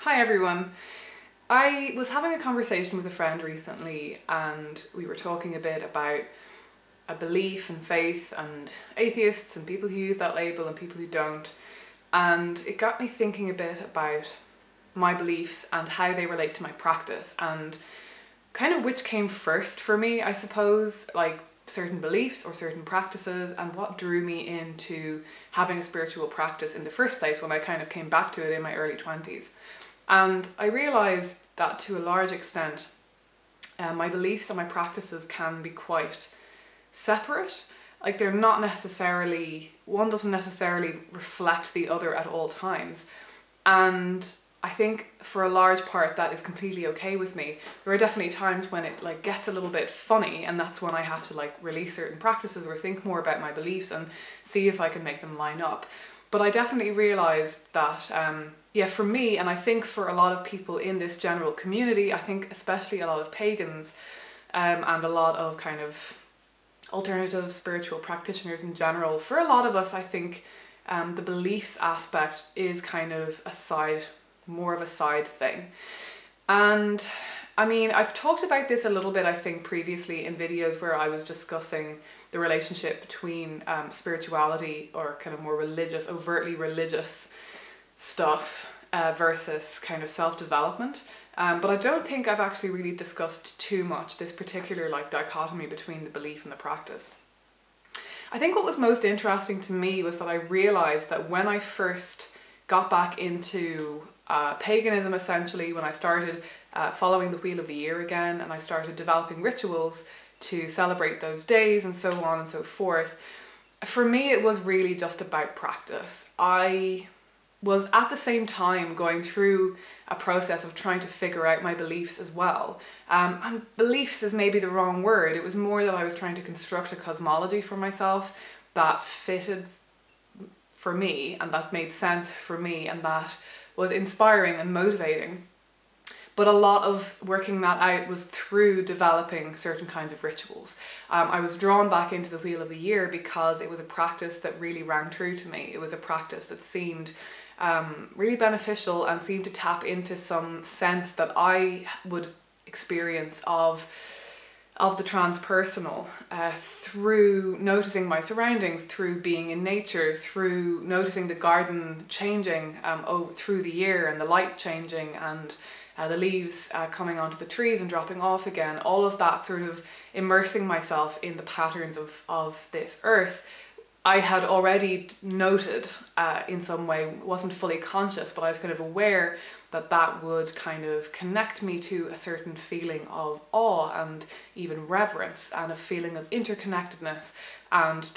Hi everyone. I was having a conversation with a friend recently and we were talking a bit about a belief and faith and atheists and people who use that label and people who don't. And it got me thinking a bit about my beliefs and how they relate to my practice and kind of which came first for me, I suppose, like certain beliefs or certain practices, and what drew me into having a spiritual practice in the first place when I kind of came back to it in my early 20s. And I realised that to a large extent, my beliefs and my practices can be quite separate. Like they're not necessarily, one doesn't necessarily reflect the other at all times. And I think for a large part that is completely okay with me. There are definitely times when it like gets a little bit funny, and that's when I have to like release certain practices or think more about my beliefs and see if I can make them line up. But I definitely realised that, yeah, for me, and I think for a lot of people in this general community, I think especially a lot of pagans and a lot of kind of alternative spiritual practitioners in general, for a lot of us, I think the beliefs aspect is kind of more of a side thing. And I mean, I've talked about this a little bit, I think, previously in videos where I was discussing the relationship between spirituality or kind of more religious, overtly religious stuff versus kind of self-development. But I don't think I've actually really discussed too much this particular like dichotomy between the belief and the practice. I think what was most interesting to me was that I realized that when I first got back into paganism, essentially, when I started following the Wheel of the Year again, and I started developing rituals to celebrate those days and so on and so forth, for me it was really just about practice. I was at the same time going through a process of trying to figure out my beliefs as well. And beliefs is maybe the wrong word. It was more that I was trying to construct a cosmology for myself that fitted for me and that made sense for me and that was inspiring and motivating. But a lot of working that out was through developing certain kinds of rituals. I was drawn back into the Wheel of the Year because it was a practice that really rang true to me. It was a practice that seemed really beneficial and seemed to tap into some sense that I would experience of the transpersonal through noticing my surroundings, through being in nature, through noticing the garden changing through the year and the light changing and the leaves coming onto the trees and dropping off again. All of that sort of immersing myself in the patterns of this earth. I had already noted in some way, wasn't fully conscious, but I was kind of aware that that would kind of connect me to a certain feeling of awe and even reverence and a feeling of interconnectedness and the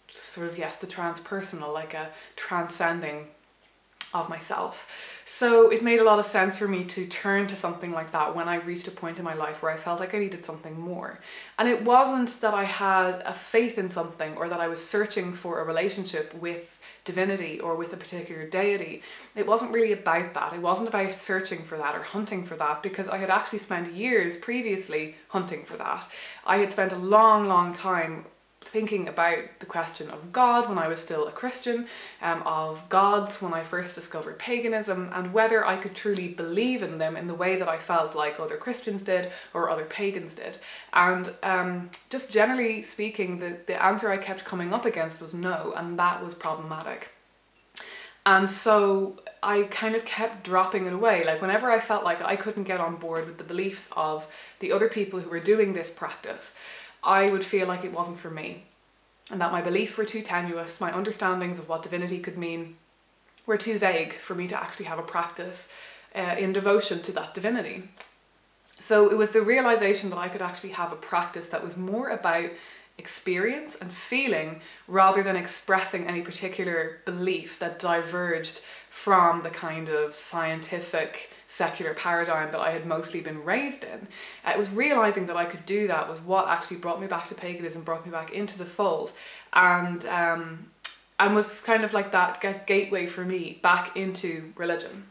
transpersonal, like a transcending of myself. So it made a lot of sense for me to turn to something like that when I reached a point in my life where I felt like I needed something more. And it wasn't that I had a faith in something or that I was searching for a relationship with divinity or with a particular deity. It wasn't really about that. It wasn't about searching for that or hunting for that, because I had actually spent years previously hunting for that. I had spent a long time thinking about the question of God when I was still a Christian, of gods when I first discovered paganism, and whether I could truly believe in them in the way that I felt like other Christians did or other pagans did. And just generally speaking, the answer I kept coming up against was no, and that was problematic. And so I kind of kept dropping it away. Like whenever I felt like I couldn't get on board with the beliefs of the other people who were doing this practice, I would feel like it wasn't for me and that my beliefs were too tenuous, my understandings of what divinity could mean were too vague for me to actually have a practice in devotion to that divinity. So it was the realization that I could actually have a practice that was more about experience and feeling rather than expressing any particular belief that diverged from the kind of scientific secular paradigm that I had mostly been raised in. It was realizing that I could do that was what actually brought me back to paganism, brought me back into the fold, and was kind of like that gateway for me back into religion.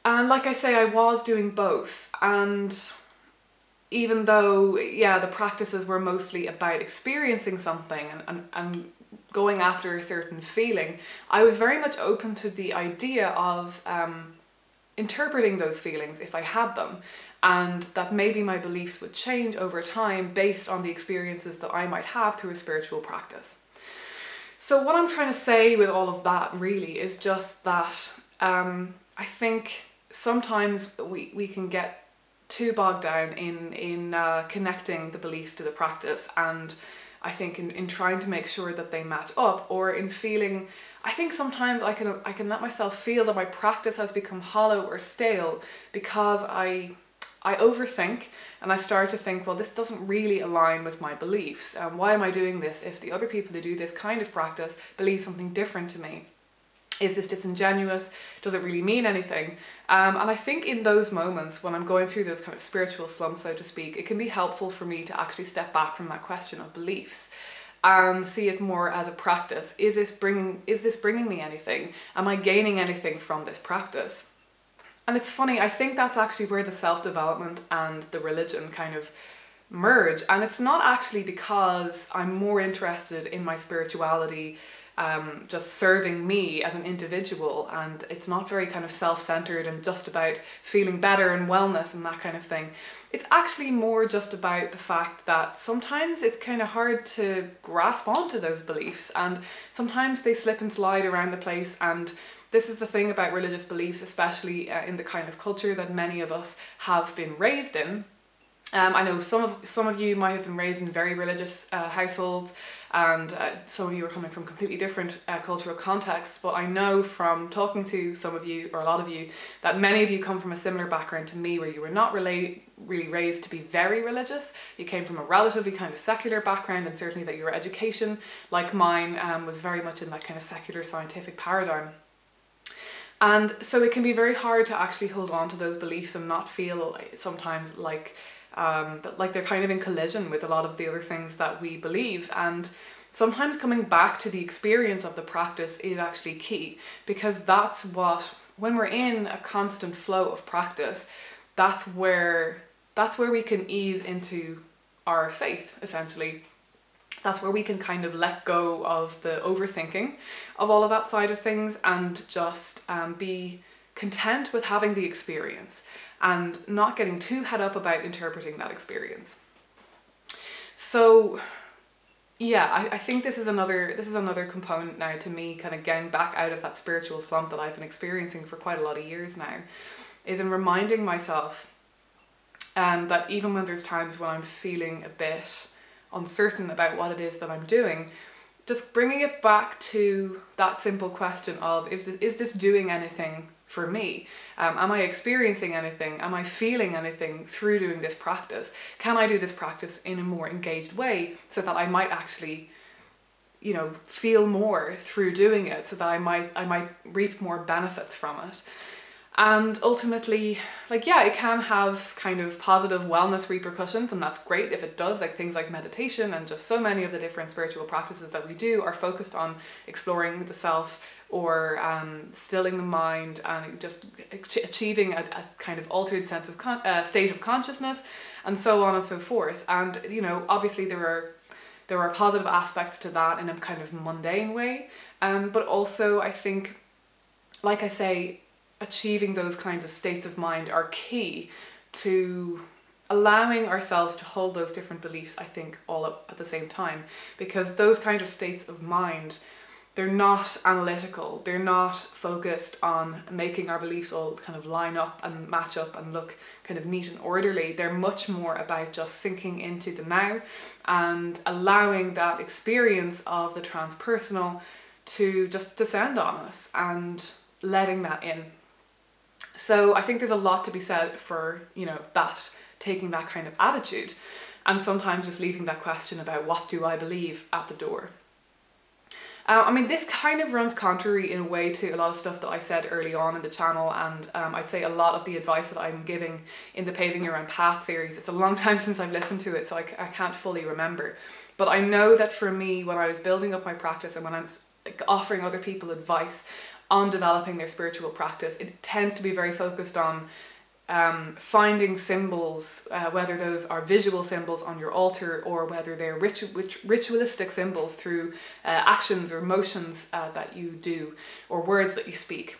And like I say, I was doing both, and even though, yeah, the practices were mostly about experiencing something and going after a certain feeling, I was very much open to the idea of interpreting those feelings if I had them, and that maybe my beliefs would change over time based on the experiences that I might have through a spiritual practice. So what I'm trying to say with all of that really is just that I think sometimes we can get too bogged down in connecting the beliefs to the practice, and I think in trying to make sure that they match up, or in feeling, I think sometimes I can let myself feel that my practice has become hollow or stale because I overthink, and I start to think, well, this doesn't really align with my beliefs. Why am I doing this if the other people who do this kind of practice believe something different to me? Is this disingenuous? Does it really mean anything? And I think in those moments when I'm going through those kind of spiritual slumps, so to speak, it can be helpful for me to actually step back from that question of beliefs and see it more as a practice. Is this bringing me anything? Am I gaining anything from this practice? And it's funny, I think that's actually where the self-development and the religion kind of merge. And it's not actually because I'm more interested in my spirituality just serving me as an individual, and it's not very kind of self-centered and just about feeling better and wellness and that kind of thing. It's actually more just about the fact that sometimes it's kind of hard to grasp onto those beliefs, and sometimes they slip and slide around the place. And this is the thing about religious beliefs, especially in the kind of culture that many of us have been raised in. I know some of you might have been raised in very religious households, and some of you are coming from completely different cultural contexts, but I know from talking to some of you, or a lot of you, that many of you come from a similar background to me, where you were not really raised to be very religious. You came from a relatively kind of secular background, and certainly that your education, like mine, was very much in that kind of secular scientific paradigm. And so it can be very hard to actually hold on to those beliefs and not feel sometimes like they're kind of in collision with a lot of the other things that we believe. And sometimes coming back to the experience of the practice is actually key, because that's what, when we're in a constant flow of practice, that's where we can ease into our faith, essentially. That's where we can kind of let go of the overthinking of all of that side of things, and just be content with having the experience and not getting too head up about interpreting that experience. So yeah, I think this is another component now to me kind of getting back out of that spiritual slump that I've been experiencing for quite a lot of years now, is in reminding myself that even when there's times when I'm feeling a bit uncertain about what it is that I'm doing, just bringing it back to that simple question of, is this doing anything for me? Am I experiencing anything? Am I feeling anything through doing this practice? Can I do this practice in a more engaged way so that I might actually, you know, feel more through doing it, so that I might reap more benefits from it? And ultimately, like, yeah, it can have kind of positive wellness repercussions, and that's great if it does. Like things like meditation and just so many of the different spiritual practices that we do are focused on exploring the self, or stilling the mind, and just achieving a kind of altered sense of state of consciousness, and so on and so forth. And you know, obviously there are positive aspects to that in a kind of mundane way, but also I think, like I say, achieving those kinds of states of mind are key to allowing ourselves to hold those different beliefs, I think, all at the same time, because those kind of states of mind, they're not analytical, they're not focused on making our beliefs all kind of line up and match up and look kind of neat and orderly. They're much more about just sinking into the now and allowing that experience of the transpersonal to just descend on us and letting that in. So I think there's a lot to be said for, you know, that, taking that kind of attitude, and sometimes just leaving that question about what do I believe at the door. I mean, this kind of runs contrary in a way to a lot of stuff that I said early on in the channel, and I'd say a lot of the advice that I'm giving in the Paving Your Own Path series. It's a long time since I've listened to it, so I can't fully remember. But I know that for me, when I was building up my practice and when I'm offering other people advice on developing their spiritual practice, it tends to be very focused on finding symbols, whether those are visual symbols on your altar or whether they're ritualistic symbols through actions or motions that you do or words that you speak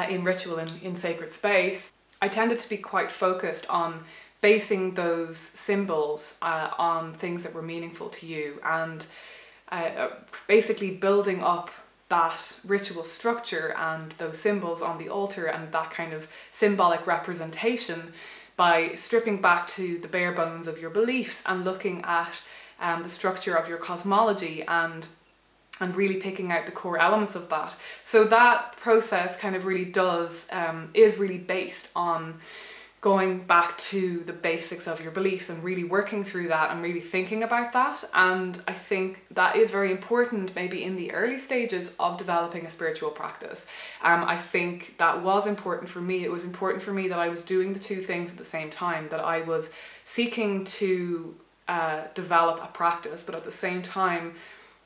in ritual and in sacred space. I tended to be quite focused on basing those symbols on things that were meaningful to you, and basically building up that ritual structure and those symbols on the altar and that kind of symbolic representation by stripping back to the bare bones of your beliefs and looking at the structure of your cosmology and really picking out the core elements of that. So that process kind of really is really based on going back to the basics of your beliefs and really working through that and really thinking about that. And I think that is very important maybe in the early stages of developing a spiritual practice. I think that was important for me. It was important for me that I was doing the two things at the same time, that I was seeking to develop a practice, but at the same time,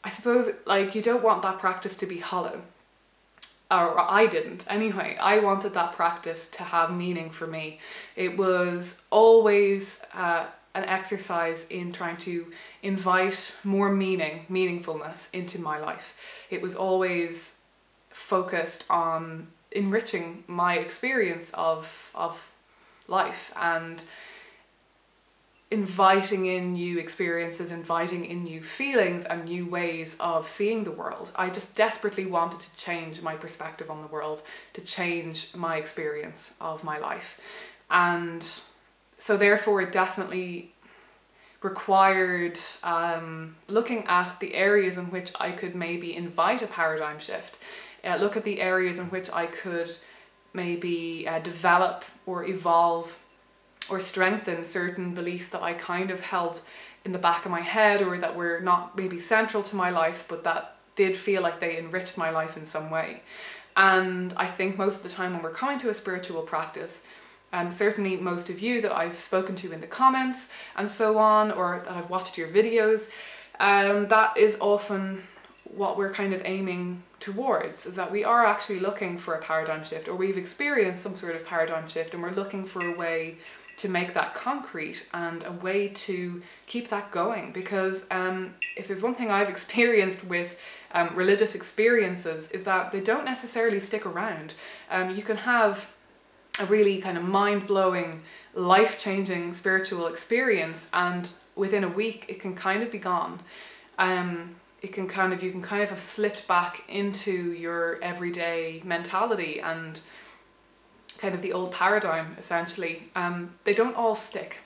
I suppose, like, you don't want that practice to be hollow. Or I didn't anyway. I wanted that practice to have meaning for me. It was always an exercise in trying to invite more meaningfulness into my life. It was always focused on enriching my experience of life and inviting in new experiences, inviting in new feelings and new ways of seeing the world. I just desperately wanted to change my perspective on the world, to change my experience of my life. And so therefore it definitely required looking at the areas in which I could maybe invite a paradigm shift, look at the areas in which I could maybe develop or evolve or strengthen certain beliefs that I kind of held in the back of my head, or that were not maybe central to my life, but that did feel like they enriched my life in some way. And I think most of the time when we're coming to a spiritual practice, certainly most of you that I've spoken to in the comments and so on, or that I've watched your videos, that is often what we're kind of aiming towards, is that we are actually looking for a paradigm shift, or we've experienced some sort of paradigm shift and we're looking for a way to make that concrete and a way to keep that going. Because if there's one thing I've experienced with religious experiences, is that they don't necessarily stick around. You can have a really kind of mind-blowing, life-changing spiritual experience, and within a week it can kind of be gone. You can kind of have slipped back into your everyday mentality and kind of the old paradigm, essentially. They don't all stick.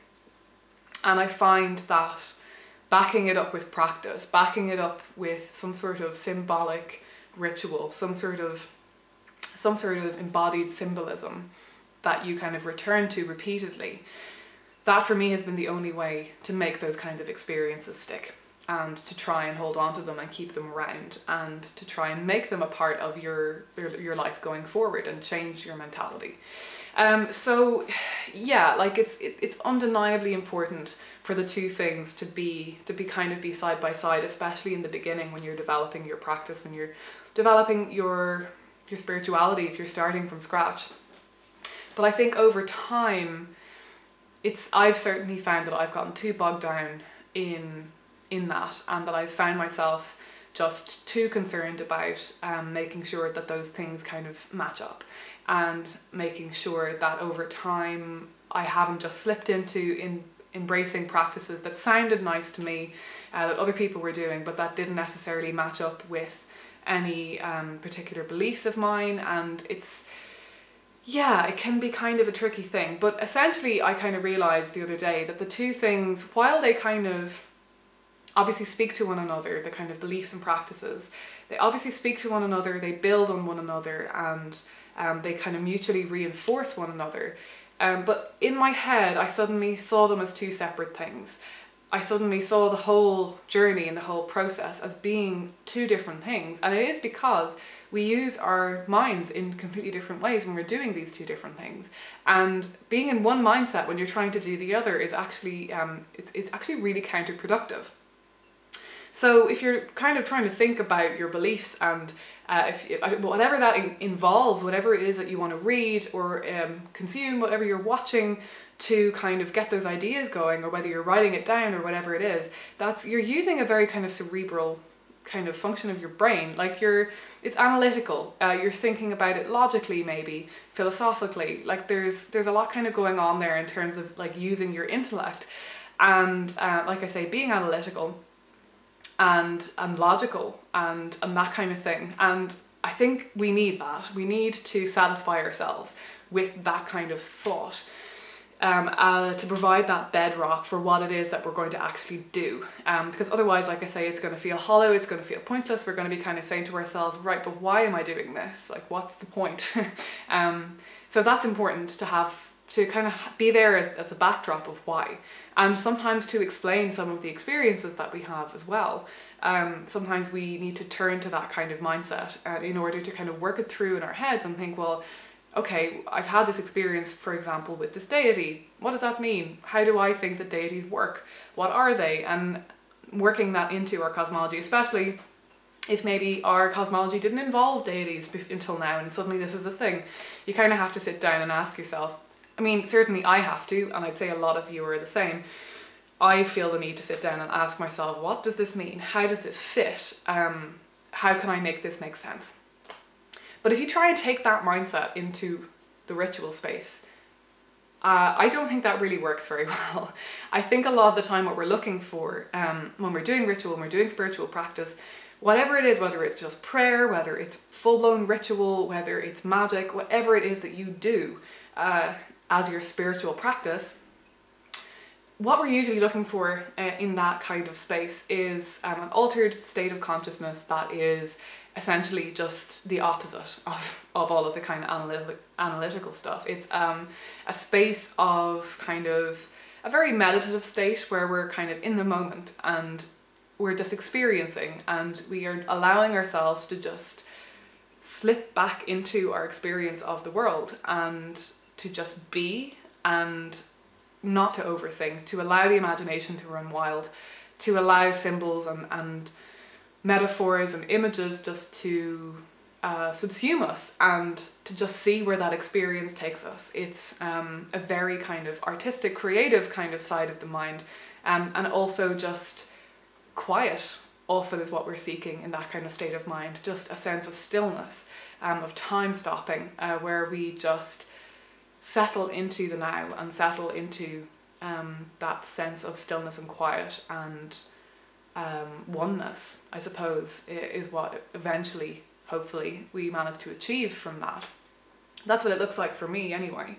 And I find that backing it up with practice, backing it up with some sort of symbolic ritual, some sort of embodied symbolism that you kind of return to repeatedly, that for me has been the only way to make those kind of experiences stick, and to try and hold on to them and keep them around, and to try and make them a part of your life going forward and change your mentality. So yeah, like it's undeniably important for the two things to be side by side, especially in the beginning when you're developing your practice, when you're developing your spirituality, if you're starting from scratch. But I think over time, I've certainly found that I've gotten too bogged down in that, and that I've found myself just too concerned about making sure that those things kind of match up, and making sure that over time I haven't just slipped into embracing practices that sounded nice to me, that other people were doing, but that didn't necessarily match up with any particular beliefs of mine. And yeah, it can be kind of a tricky thing. But essentially I kind of realised the other day that the two things, while they kind of obviously speak to one another, the kind of beliefs and practices, they obviously speak to one another, they build on one another, and they kind of mutually reinforce one another. But in my head, I suddenly saw them as two separate things. I suddenly saw the whole journey and the whole process as being two different things. And it is because we use our minds in completely different ways when we're doing these two different things. And being in one mindset when you're trying to do the other is actually, it's actually really counterproductive. So if you're kind of trying to think about your beliefs and whatever that involves, whatever it is that you want to read or consume, whatever you're watching to kind of get those ideas going, or whether you're writing it down or whatever it is, you're using a very kind of cerebral kind of function of your brain. Like it's analytical. You're thinking about it logically, maybe philosophically. Like there's a lot kind of going on there in terms of like using your intellect, and like I say, being analytical and logical and that kind of thing. And I think we need that. We need to satisfy ourselves with that kind of thought. To provide that bedrock for what it is that we're going to actually do. Because otherwise, like I say, it's going to feel hollow, it's going to feel pointless. We're going to be kind of saying to ourselves, right, but why am I doing this? Like, what's the point? So that's important to have, to kind of be there as a backdrop of why. And sometimes to explain some of the experiences that we have as well. Sometimes we need to turn to that kind of mindset in order to kind of work it through in our heads and think, well, okay, I've had this experience, for example, with this deity. What does that mean? How do I think that deities work? What are they? And working that into our cosmology, especially if maybe our cosmology didn't involve deities until now and suddenly this is a thing. You kind of have to sit down and ask yourself. I mean, certainly I have to, and I'd say a lot of you are the same. I feel the need to sit down and ask myself, what does this mean? How does this fit? How can I make this make sense? But if you try and take that mindset into the ritual space, I don't think that really works very well. I think a lot of the time what we're looking for when we're doing ritual, when we're doing spiritual practice, whatever it is, whether it's just prayer, whether it's full-blown ritual, whether it's magic, whatever it is that you do as your spiritual practice, what we're usually looking for in that kind of space is an altered state of consciousness that is essentially just the opposite of all of the kind of analytical stuff. It's a space of kind of a very meditative state where we're kind of in the moment and we're just experiencing, and we are allowing ourselves to just slip back into our experience of the world and to just be, and not to overthink, to allow the imagination to run wild, to allow symbols and metaphors and images just to subsume us and to just see where that experience takes us. It's a very kind of artistic, creative kind of side of the mind, and also just quiet often is what we're seeking in that kind of state of mind. Just a sense of stillness, of time stopping, where we just settle into the now and settle into that sense of stillness and quiet and oneness, I suppose, is what eventually, hopefully, we manage to achieve from that. That's what it looks like for me anyway.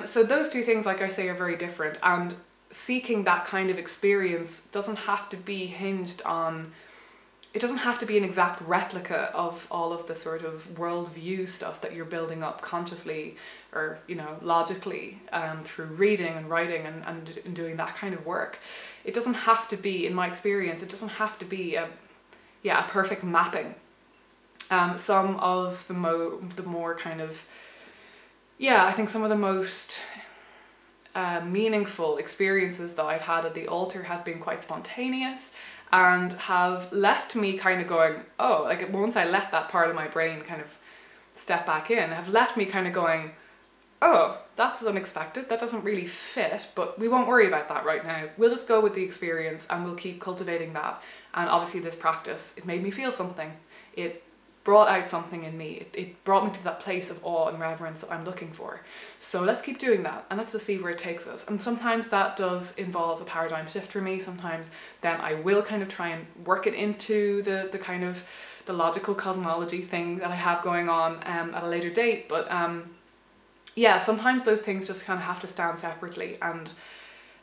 So those two things, like I say, are very different, and seeking that kind of experience doesn't have to be hinged on, it doesn't have to be an exact replica of all of the sort of worldview stuff that you're building up consciously or, you know, logically through reading and writing and doing that kind of work. It doesn't have to be, in my experience, it doesn't have to be a perfect mapping. Some of the more kind of, I think some of the most meaningful experiences that I've had at the altar have been quite spontaneous and have left me kind of going, oh, like once I let that part of my brain kind of step back in, have left me kind of going, oh, that's unexpected, that doesn't really fit, but we won't worry about that right now. We'll just go with the experience and we'll keep cultivating that. And obviously this practice, it made me feel something. It brought out something in me. It brought me to that place of awe and reverence that I'm looking for. So let's keep doing that and let's just see where it takes us. And sometimes that does involve a paradigm shift for me. Sometimes then I will kind of try and work it into the kind of the logical cosmology thing that I have going on at a later date. But sometimes those things just kind of have to stand separately. And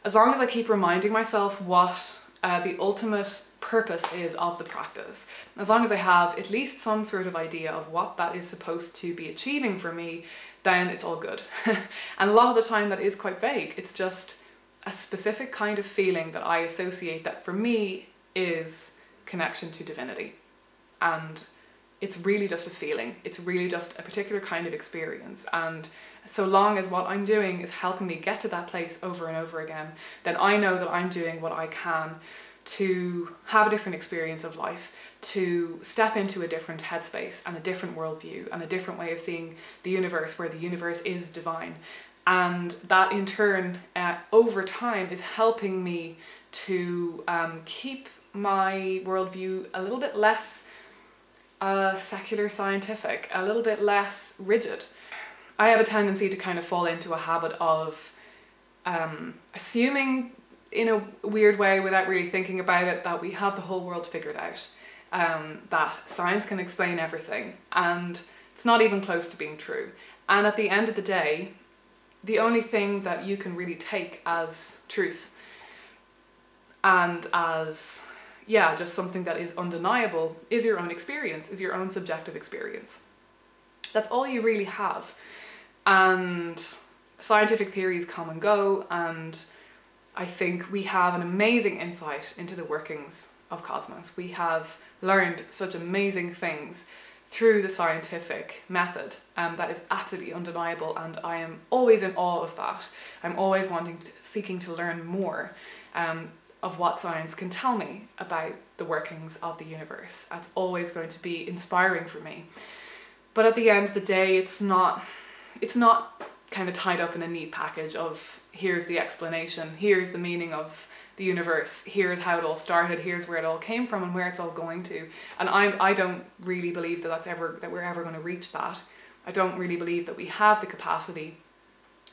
as long as I keep reminding myself what the ultimate purpose is of the practice, as long as I have at least some sort of idea of what that is supposed to be achieving for me, then it's all good. And a lot of the time that is quite vague. It's just a specific kind of feeling that I associate that for me is connection to divinity. And it's really just a feeling. It's really just a particular kind of experience. And so long as what I'm doing is helping me get to that place over and over again, then I know that I'm doing what I can to have a different experience of life, to step into a different headspace and a different worldview and a different way of seeing the universe, where the universe is divine. And that in turn, over time, is helping me to keep my worldview a little bit less secular scientific, a little bit less rigid. I have a tendency to kind of fall into a habit of assuming, in a weird way, without really thinking about it, that we have the whole world figured out, that science can explain everything, and it's not even close to being true. And at the end of the day, the only thing that you can really take as truth and as, yeah, just something that is undeniable is your own experience, is your own subjective experience. That's all you really have. And scientific theories come and go, and I think we have an amazing insight into the workings of cosmos. We have learned such amazing things through the scientific method that is absolutely undeniable, and I am always in awe of that. I'm always seeking to learn more of what science can tell me about the workings of the universe. That's always going to be inspiring for me. But at the end of the day, it's not kind of tied up in a neat package of here's the explanation, here's the meaning of the universe, here's how it all started, here's where it all came from and where it's all going to. And I don't really believe that we're ever going to reach that. I don't really believe that we have the capacity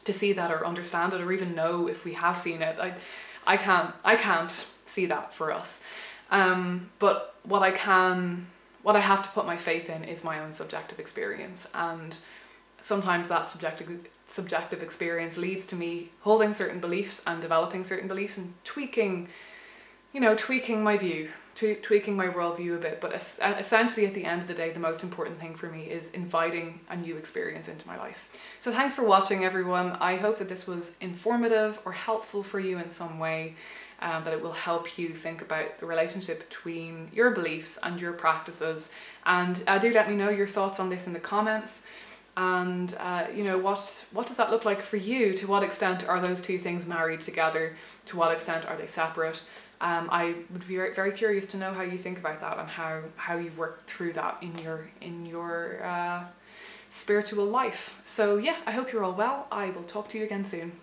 to see that or understand it or even know if we have seen it. I can't see that for us. But what I have to put my faith in is my own subjective experience, and sometimes that subjective experience leads to me holding certain beliefs and developing certain beliefs and tweaking my view, tweaking my worldview a bit. But essentially at the end of the day, the most important thing for me is inviting a new experience into my life. So thanks for watching, everyone. I hope that this was informative or helpful for you in some way, that it will help you think about the relationship between your beliefs and your practices. And do let me know your thoughts on this in the comments. And what does that look like for you? To what extent are those two things married together? To what extent are they separate? I would be very, very curious to know how you think about that and how you've worked through that in your spiritual life. So yeah, I hope you're all well. I will talk to you again soon.